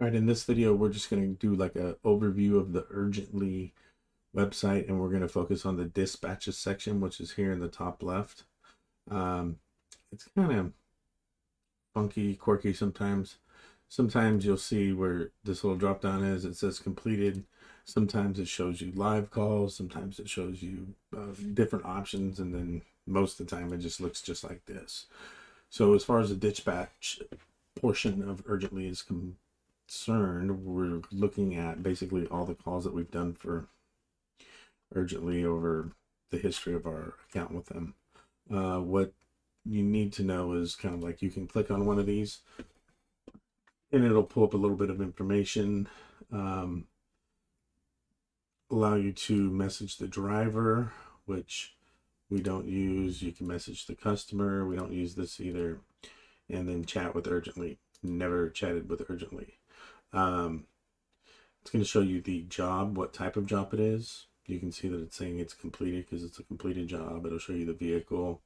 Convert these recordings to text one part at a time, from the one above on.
All right, in this video, we're just going to do like an overview of the Urgently website, and we're going to focus on the dispatches section, which is here in the top left. Um, it's kind of funky, quirky sometimes. Sometimes you'll see where this little drop down is, it says completed. Sometimes it shows you live calls. Sometimes it shows you different options. And then most of the time it just looks just like this. So as far as the dispatch portion of Urgently is concerned, we're looking at basically all the calls that we've done for Urgently over the history of our account with them. What you need to know is kind of like you can click on one of these and it'll pull up a little bit of information, allow you to message the driver, which we don't use. You can message the customer. We don't use this either. And then chat with Urgently. Never chatted with Urgently. It's going to show you the job, what type of job it is. You can see that it's saying it's completed because it's a completed job. It'll show you the vehicle,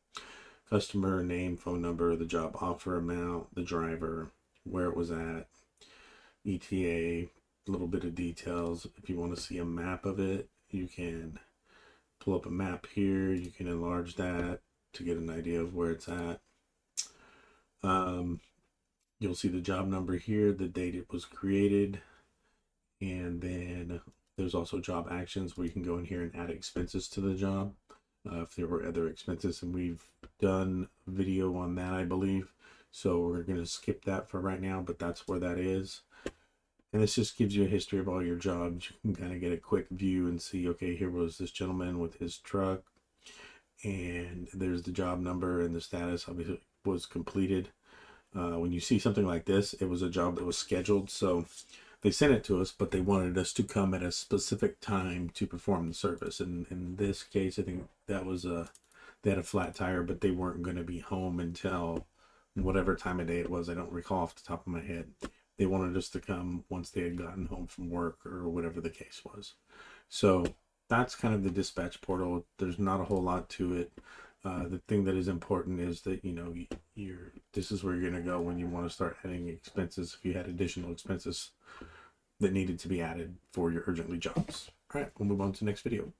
customer name, phone number, the job offer amount, the driver, where it was at, ETA, a little bit of details. If you want to see a map of it, you can pull up a map here. You can enlarge that to get an idea of where it's at. You'll see the job number here, the date it was created, and then there's also job actions where you can go in here and add expenses to the job if there were other expenses, and we've done a video on that, I believe. So we're going to skip that for right now, but that's where that is. And this just gives you a history of all your jobs. You can kind of get a quick view and see, okay, here was this gentleman with his truck, and there's the job number, and the status obviously was completed. When you see something like this, it was a job that was scheduled. So they sent it to us, but they wanted us to come at a specific time to perform the service. And in this case, I think that was they had a flat tire, but they weren't going to be home until whatever time of day it was. I don't recall off the top of my head. They wanted us to come once they had gotten home from work or whatever the case was. So that's kind of the dispatch portal. There's not a whole lot to it. The thing that is important is that, you know, this is where you're going to go when you want to start adding expenses, if you had additional expenses that needed to be added for your Urgently jobs. All right, we'll move on to the next video.